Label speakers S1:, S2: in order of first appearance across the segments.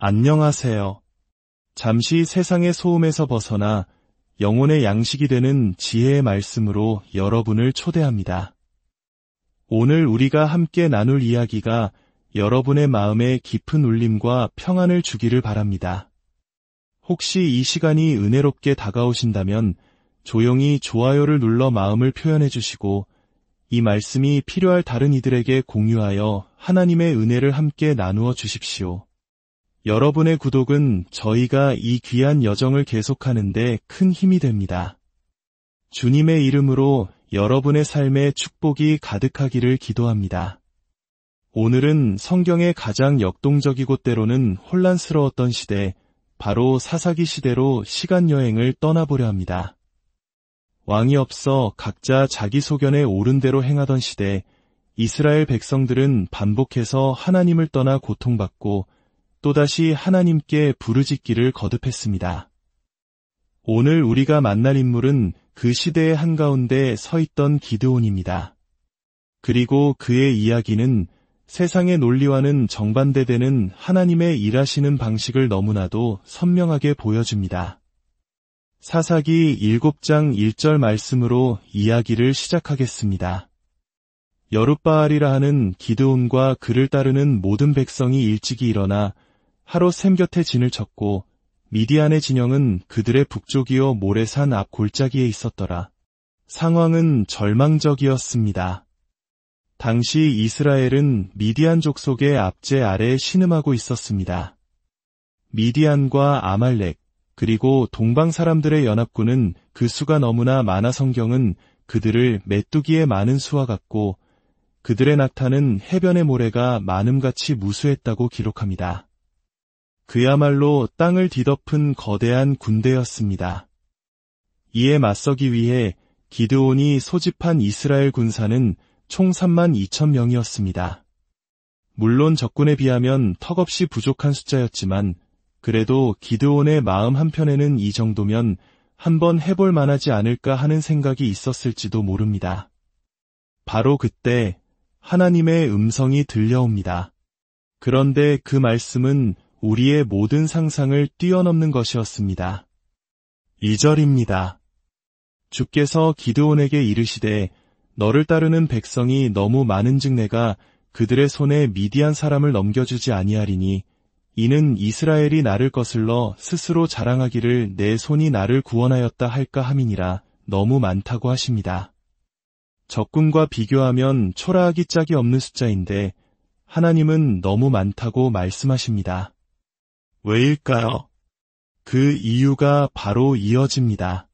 S1: 안녕하세요. 잠시 세상의 소음에서 벗어나 영혼의 양식이 되는 지혜의 말씀으로 여러분을 초대합니다. 오늘 우리가 함께 나눌 이야기가 여러분의 마음에 깊은 울림과 평안을 주기를 바랍니다. 혹시 이 시간이 은혜롭게 다가오신다면 조용히 좋아요를 눌러 마음을 표현해 주시고 이 말씀이 필요할 다른 이들에게 공유하여 하나님의 은혜를 함께 나누어 주십시오. 여러분의 구독은 저희가 이 귀한 여정을 계속하는 데 큰 힘이 됩니다. 주님의 이름으로 여러분의 삶에 축복이 가득하기를 기도합니다. 오늘은 성경의 가장 역동적이고 때로는 혼란스러웠던 시대, 바로 사사기 시대로 시간여행을 떠나보려 합니다. 왕이 없어 각자 자기 소견에 옳은 대로 행하던 시대, 이스라엘 백성들은 반복해서 하나님을 떠나 고통받고 또다시 하나님께 부르짖기를 거듭했습니다. 오늘 우리가 만날 인물은 그 시대의 한가운데 서 있던 기드온입니다. 그리고 그의 이야기는 세상의 논리와는 정반대되는 하나님의 일하시는 방식을 너무나도 선명하게 보여줍니다. 사사기 7장 1절 말씀으로 이야기를 시작하겠습니다. 여룻바알이라 하는 기드온과 그를 따르는 모든 백성이 일찍이 일어나 하롯샘 곁에 진을 쳤고 미디안의 진영은 그들의 북쪽이요 모레산 앞 골짜기에 있었더라. 상황은 절망적이었습니다. 당시 이스라엘은 미디안 족속의 압제 아래 신음하고 있었습니다. 미디안과 아말렉 그리고 동방 사람들의 연합군은 그 수가 너무나 많아 성경은 그들을 메뚜기의 많은 수와 같고 그들의 낙타는 해변의 모래가 많음같이 무수했다고 기록합니다. 그야말로 땅을 뒤덮은 거대한 군대였습니다. 이에 맞서기 위해 기드온이 소집한 이스라엘 군사는 총 32,000명이었습니다. 물론 적군에 비하면 턱없이 부족한 숫자였지만 그래도 기드온의 마음 한편에는 이 정도면 한번 해볼 만하지 않을까 하는 생각이 있었을지도 모릅니다. 바로 그때 하나님의 음성이 들려옵니다. 그런데 그 말씀은 우리의 모든 상상을 뛰어넘는 것이었습니다. 2절입니다. 주께서 기드온에게 이르시되 너를 따르는 백성이 너무 많은즉 내가 그들의 손에 미디안 사람을 넘겨주지 아니하리니 이는 이스라엘이 나를 거슬러 스스로 자랑하기를 내 손이 나를 구원하였다 할까 함이니라. 너무 많다고 하십니다. 적군과 비교하면 초라하기 짝이 없는 숫자인데 하나님은 너무 많다고 말씀하십니다. 왜일까요? 그 이유가 바로 이어집니다.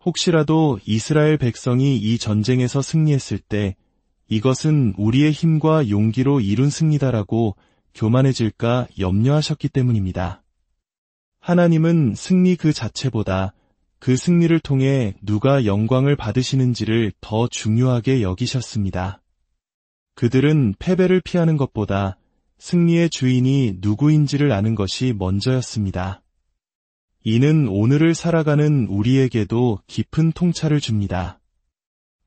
S1: 혹시라도 이스라엘 백성이 이 전쟁에서 승리했을 때 이것은 우리의 힘과 용기로 이룬 승리다라고 교만해질까 염려하셨기 때문입니다. 하나님은 승리 그 자체보다 그 승리를 통해 누가 영광을 받으시는지를 더 중요하게 여기셨습니다. 그들은 패배를 피하는 것보다 승리의 주인이 누구인지를 아는 것이 먼저였습니다. 이는 오늘을 살아가는 우리에게도 깊은 통찰을 줍니다.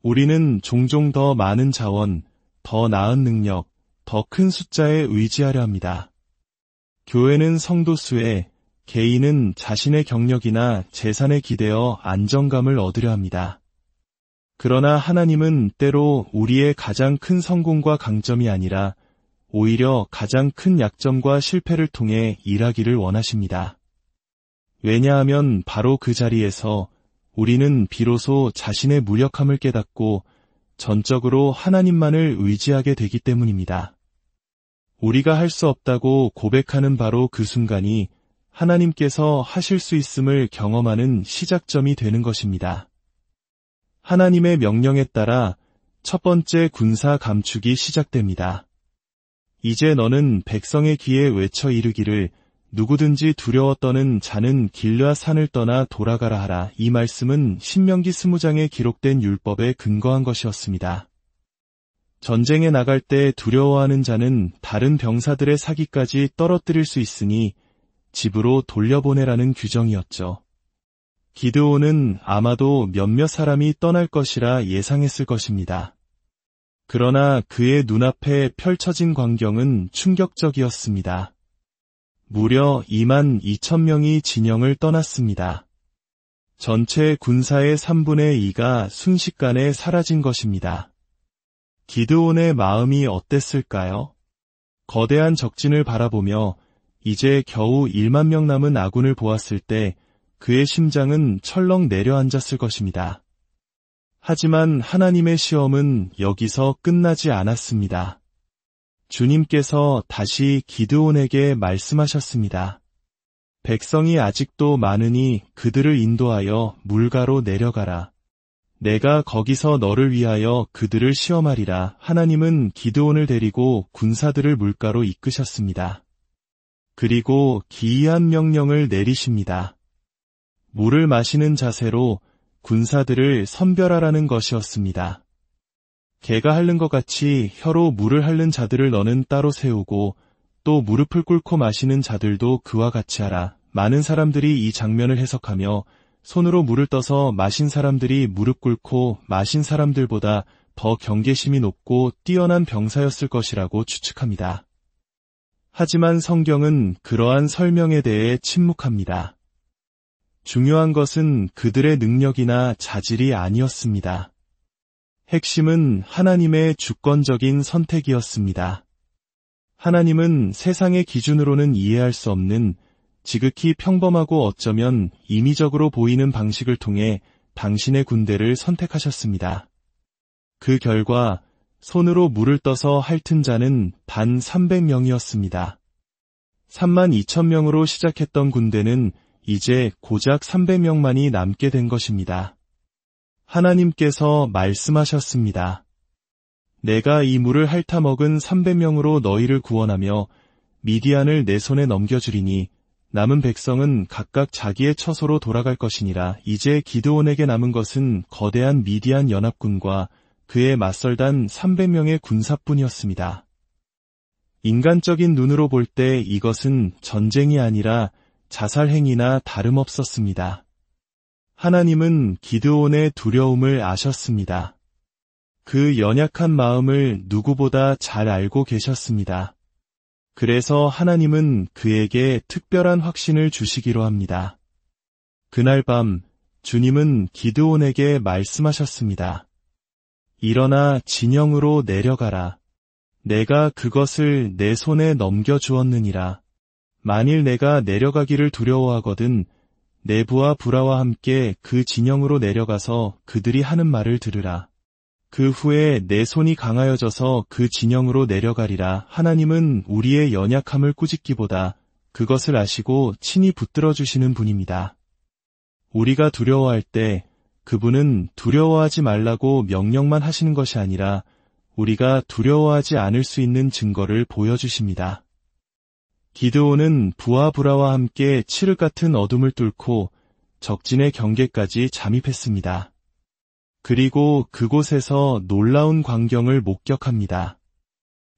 S1: 우리는 종종 더 많은 자원, 더 나은 능력, 더 큰 숫자에 의지하려 합니다. 교회는 성도 수에, 개인은 자신의 경력이나 재산에 기대어 안정감을 얻으려 합니다. 그러나 하나님은 때로 우리의 가장 큰 성공과 강점이 아니라 오히려 가장 큰 약점과 실패를 통해 일하기를 원하십니다. 왜냐하면 바로 그 자리에서 우리는 비로소 자신의 무력함을 깨닫고 전적으로 하나님만을 의지하게 되기 때문입니다. 우리가 할 수 없다고 고백하는 바로 그 순간이 하나님께서 하실 수 있음을 경험하는 시작점이 되는 것입니다. 하나님의 명령에 따라 첫 번째 군사 감축이 시작됩니다. 이제 너는 백성의 귀에 외쳐 이르기를 누구든지 두려워 떠는 자는 길르앗 산을 떠나 돌아가라 하라. 이 말씀은 신명기 20장에 기록된 율법에 근거한 것이었습니다. 전쟁에 나갈 때 두려워하는 자는 다른 병사들의 사기까지 떨어뜨릴 수 있으니 집으로 돌려보내라는 규정이었죠. 기드온은 아마도 몇몇 사람이 떠날 것이라 예상했을 것입니다. 그러나 그의 눈앞에 펼쳐진 광경은 충격적이었습니다. 무려 22,000명이 진영을 떠났습니다. 전체 군사의 3분의 2가 순식간에 사라진 것입니다. 기드온의 마음이 어땠을까요? 거대한 적진을 바라보며 이제 겨우 1만 명 남은 아군을 보았을 때 그의 심장은 철렁 내려앉았을 것입니다. 하지만 하나님의 시험은 여기서 끝나지 않았습니다. 주님께서 다시 기드온에게 말씀하셨습니다. 백성이 아직도 많으니 그들을 인도하여 물가로 내려가라. 내가 거기서 너를 위하여 그들을 시험하리라. 하나님은 기드온을 데리고 군사들을 물가로 이끄셨습니다. 그리고 기이한 명령을 내리십니다. 물을 마시는 자세로 군사들을 선별하라는 것이었습니다. 개가 핥는 것 같이 혀로 물을 핥는 자들을 너는 따로 세우고 또 무릎을 꿇고 마시는 자들도 그와 같이 하라. 많은 사람들이 이 장면을 해석하며 손으로 물을 떠서 마신 사람들이 무릎 꿇고 마신 사람들보다 더 경계심이 높고 뛰어난 병사였을 것이라고 추측합니다. 하지만 성경은 그러한 설명에 대해 침묵합니다. 중요한 것은 그들의 능력이나 자질이 아니었습니다. 핵심은 하나님의 주권적인 선택이었습니다. 하나님은 세상의 기준으로는 이해할 수 없는 지극히 평범하고 어쩌면 임의적으로 보이는 방식을 통해 당신의 군대를 선택하셨습니다. 그 결과 손으로 물을 떠서 핥은 자는 단 300명이었습니다. 32,000명으로 시작했던 군대는 이제 고작 300명만이 남게 된 것입니다. 하나님께서 말씀하셨습니다. 내가 이 물을 핥아 먹은 300명으로 너희를 구원하며 미디안을 내 손에 넘겨주리니 남은 백성은 각각 자기의 처소로 돌아갈 것이니라. 이제 기드온에게 남은 것은 거대한 미디안 연합군과 그에 맞설단 300명의 군사뿐이었습니다. 인간적인 눈으로 볼 때 이것은 전쟁이 아니라 자살 행위나 다름없었습니다. 하나님은 기드온의 두려움을 아셨습니다. 그 연약한 마음을 누구보다 잘 알고 계셨습니다. 그래서 하나님은 그에게 특별한 확신을 주시기로 합니다. 그날 밤 주님은 기드온에게 말씀하셨습니다. 일어나 진영으로 내려가라. 내가 그것을 내 손에 넘겨주었느니라. 만일 내가 내려가기를 두려워하거든 네부와 브라와 함께 그 진영으로 내려가서 그들이 하는 말을 들으라. 그 후에 내 손이 강하여져서 그 진영으로 내려가리라. 하나님은 우리의 연약함을 꾸짖기보다 그것을 아시고 친히 붙들어 주시는 분입니다. 우리가 두려워할 때 그분은 두려워하지 말라고 명령만 하시는 것이 아니라 우리가 두려워하지 않을 수 있는 증거를 보여주십니다. 기드온은 부와 브라와 함께 칠흑 같은 어둠을 뚫고 적진의 경계까지 잠입했습니다. 그리고 그곳에서 놀라운 광경을 목격합니다.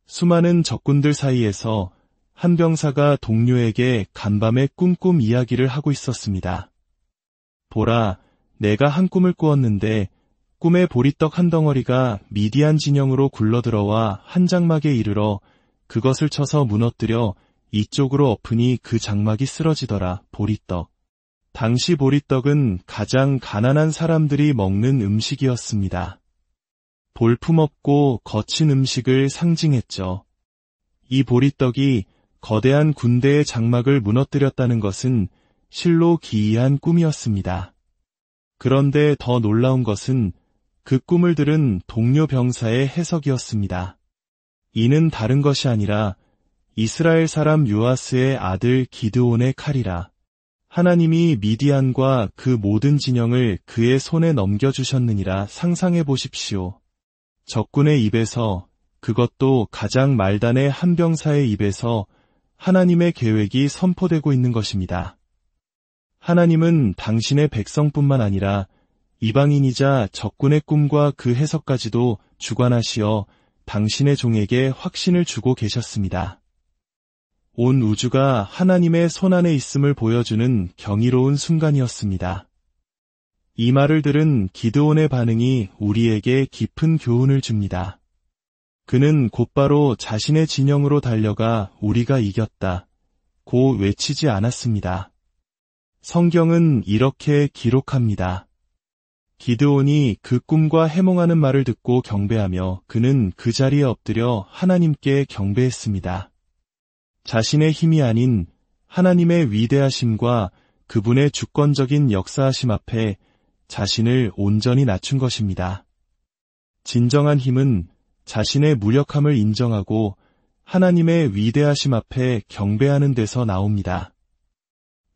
S1: 수많은 적군들 사이에서 한 병사가 동료에게 간밤에 꿈 이야기를 하고 있었습니다. 보라, 내가 한 꿈을 꾸었는데 꿈에 보리떡 한 덩어리가 미디안 진영으로 굴러들어와 한 장막에 이르러 그것을 쳐서 무너뜨려 이쪽으로 엎으니 그 장막이 쓰러지더라. 보리떡. 당시 보리떡은 가장 가난한 사람들이 먹는 음식이었습니다. 볼품없고 거친 음식을 상징했죠. 이 보리떡이 거대한 군대의 장막을 무너뜨렸다는 것은 실로 기이한 꿈이었습니다. 그런데 더 놀라운 것은 그 꿈을 들은 동료 병사의 해석이었습니다. 이는 다른 것이 아니라 이스라엘 사람 요아스의 아들 기드온의 칼이라. 하나님이 미디안과 그 모든 진영을 그의 손에 넘겨주셨느니라. 상상해 보십시오. 적군의 입에서, 그것도 가장 말단의 한 병사의 입에서 하나님의 계획이 선포되고 있는 것입니다. 하나님은 당신의 백성뿐만 아니라 이방인이자 적군의 꿈과 그 해석까지도 주관하시어 당신의 종에게 확신을 주고 계셨습니다. 온 우주가 하나님의 손안에 있음을 보여주는 경이로운 순간이었습니다. 이 말을 들은 기드온의 반응이 우리에게 깊은 교훈을 줍니다. 그는 곧바로 자신의 진영으로 달려가 우리가 이겼다. 고 외치지 않았습니다. 성경은 이렇게 기록합니다. 기드온이 그 꿈과 해몽하는 말을 듣고 경배하며 그는 그 자리에 엎드려 하나님께 경배했습니다. 자신의 힘이 아닌 하나님의 위대하심과 그분의 주권적인 역사하심 앞에 자신을 온전히 낮춘 것입니다. 진정한 힘은 자신의 무력함을 인정하고 하나님의 위대하심 앞에 경배하는 데서 나옵니다.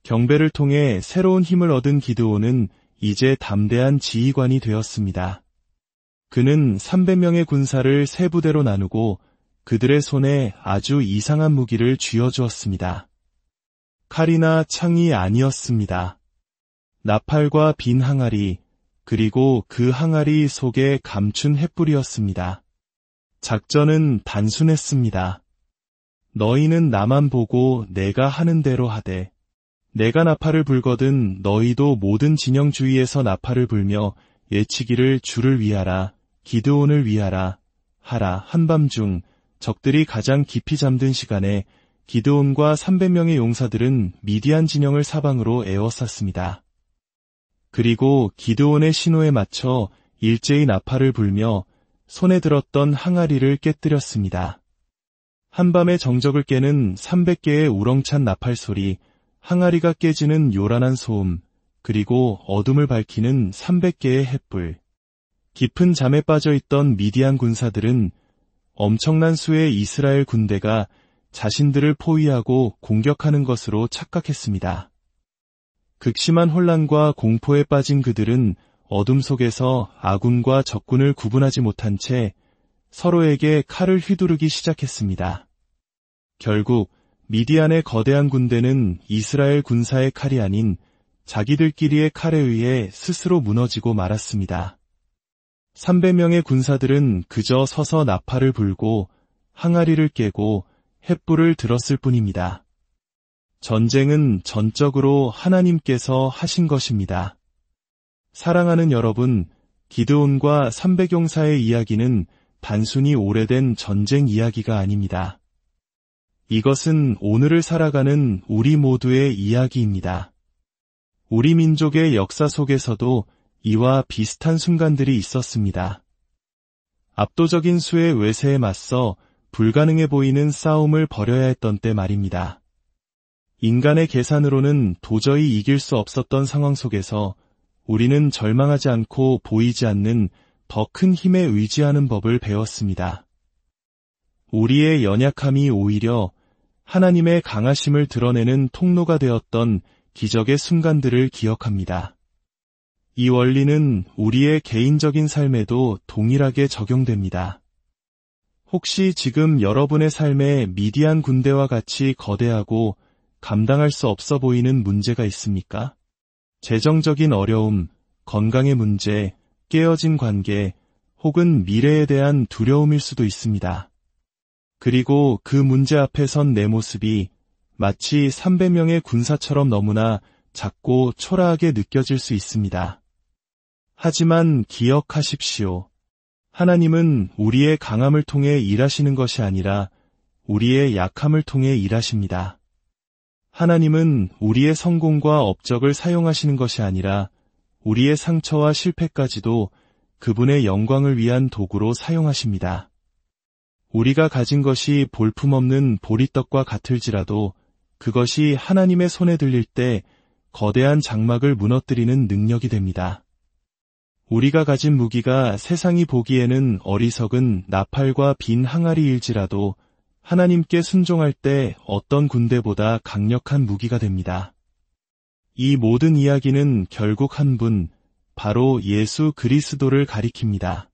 S1: 경배를 통해 새로운 힘을 얻은 기드온은 이제 담대한 지휘관이 되었습니다. 그는 300명의 군사를 세 부대로 나누고 그들의 손에 아주 이상한 무기를 쥐어주었습니다. 칼이나 창이 아니었습니다. 나팔과 빈 항아리, 그리고 그 항아리 속에 감춘 횃불이었습니다. 작전은 단순했습니다. 너희는 나만 보고 내가 하는 대로 하되, 내가 나팔을 불거든 너희도 모든 진영 주위에서 나팔을 불며 외치기를 주를 위하라, 기드온을 위하라 하라. 한밤중 적들이 가장 깊이 잠든 시간에 기드온과 300명의 용사들은 미디안 진영을 사방으로 에워쌌습니다. 그리고 기드온의 신호에 맞춰 일제히 나팔을 불며 손에 들었던 항아리를 깨뜨렸습니다. 한밤의 정적을 깨는 300개의 우렁찬 나팔 소리, 항아리가 깨지는 요란한 소음, 그리고 어둠을 밝히는 300개의 횃불. 깊은 잠에 빠져있던 미디안 군사들은 엄청난 수의 이스라엘 군대가 자신들을 포위하고 공격하는 것으로 착각했습니다. 극심한 혼란과 공포에 빠진 그들은 어둠 속에서 아군과 적군을 구분하지 못한 채 서로에게 칼을 휘두르기 시작했습니다. 결국 미디안의 거대한 군대는 이스라엘 군사의 칼이 아닌 자기들끼리의 칼에 의해 스스로 무너지고 말았습니다. 300명의 군사들은 그저 서서 나팔을 불고 항아리를 깨고 횃불을 들었을 뿐입니다. 전쟁은 전적으로 하나님께서 하신 것입니다. 사랑하는 여러분, 기드온과 300용사의 이야기는 단순히 오래된 전쟁 이야기가 아닙니다. 이것은 오늘을 살아가는 우리 모두의 이야기입니다. 우리 민족의 역사 속에서도 이와 비슷한 순간들이 있었습니다. 압도적인 수의 외세에 맞서 불가능해 보이는 싸움을 벌여야 했던 때 말입니다. 인간의 계산으로는 도저히 이길 수 없었던 상황 속에서 우리는 절망하지 않고 보이지 않는 더 큰 힘에 의지하는 법을 배웠습니다. 우리의 연약함이 오히려 하나님의 강하심을 드러내는 통로가 되었던 기적의 순간들을 기억합니다. 이 원리는 우리의 개인적인 삶에도 동일하게 적용됩니다. 혹시 지금 여러분의 삶에 미디안 군대와 같이 거대하고 감당할 수 없어 보이는 문제가 있습니까? 재정적인 어려움, 건강의 문제, 깨어진 관계, 혹은 미래에 대한 두려움일 수도 있습니다. 그리고 그 문제 앞에 선 내 모습이 마치 300명의 군사처럼 너무나 작고 초라하게 느껴질 수 있습니다. 하지만 기억하십시오. 하나님은 우리의 강함을 통해 일하시는 것이 아니라 우리의 약함을 통해 일하십니다. 하나님은 우리의 성공과 업적을 사용하시는 것이 아니라 우리의 상처와 실패까지도 그분의 영광을 위한 도구로 사용하십니다. 우리가 가진 것이 볼품없는 보리떡과 같을지라도 그것이 하나님의 손에 들릴 때 거대한 장막을 무너뜨리는 능력이 됩니다. 우리가 가진 무기가 세상이 보기에는 어리석은 나팔과 빈 항아리일지라도 하나님께 순종할 때 어떤 군대보다 강력한 무기가 됩니다. 이 모든 이야기는 결국 한 분, 바로 예수 그리스도를 가리킵니다.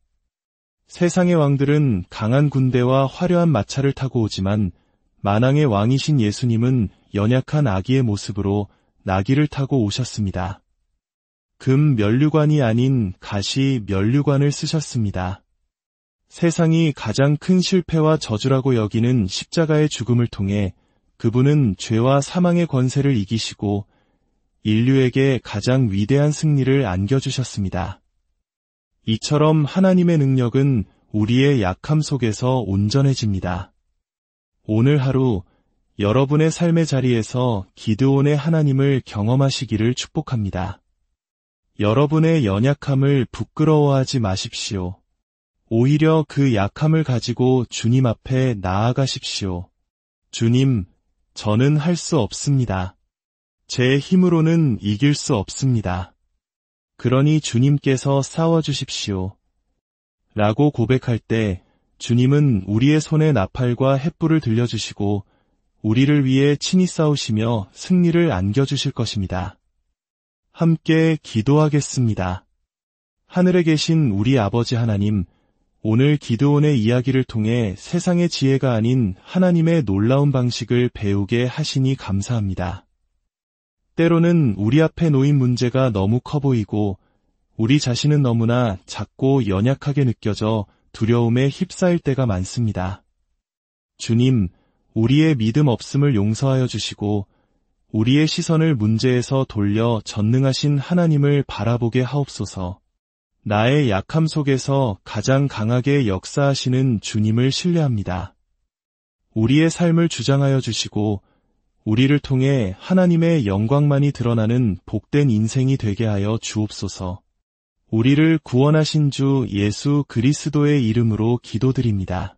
S1: 세상의 왕들은 강한 군대와 화려한 마차를 타고 오지만 만왕의 왕이신 예수님은 연약한 아기의 모습으로 나귀를 타고 오셨습니다. 금 면류관이 아닌 가시 면류관을 쓰셨습니다. 세상이 가장 큰 실패와 저주라고 여기는 십자가의 죽음을 통해 그분은 죄와 사망의 권세를 이기시고 인류에게 가장 위대한 승리를 안겨주셨습니다. 이처럼 하나님의 능력은 우리의 약함 속에서 온전해집니다. 오늘 하루 여러분의 삶의 자리에서 기드온의 하나님을 경험하시기를 축복합니다. 여러분의 연약함을 부끄러워하지 마십시오. 오히려 그 약함을 가지고 주님 앞에 나아가십시오. 주님, 저는 할 수 없습니다. 제 힘으로는 이길 수 없습니다. 그러니 주님께서 싸워주십시오. 라고 고백할 때 주님은 우리의 손에 나팔과 횃불을 들려주시고 우리를 위해 친히 싸우시며 승리를 안겨주실 것입니다. 함께 기도하겠습니다. 하늘에 계신 우리 아버지 하나님, 오늘 기드온의 이야기를 통해 세상의 지혜가 아닌 하나님의 놀라운 방식을 배우게 하시니 감사합니다. 때로는 우리 앞에 놓인 문제가 너무 커 보이고 우리 자신은 너무나 작고 연약하게 느껴져 두려움에 휩싸일 때가 많습니다. 주님, 우리의 믿음 없음을 용서하여 주시고 우리의 시선을 문제에서 돌려 전능하신 하나님을 바라보게 하옵소서. 나의 약함 속에서 가장 강하게 역사하시는 주님을 신뢰합니다. 우리의 삶을 주장하여 주시고 우리를 통해 하나님의 영광만이 드러나는 복된 인생이 되게 하여 주옵소서. 우리를 구원하신 주 예수 그리스도의 이름으로 기도드립니다.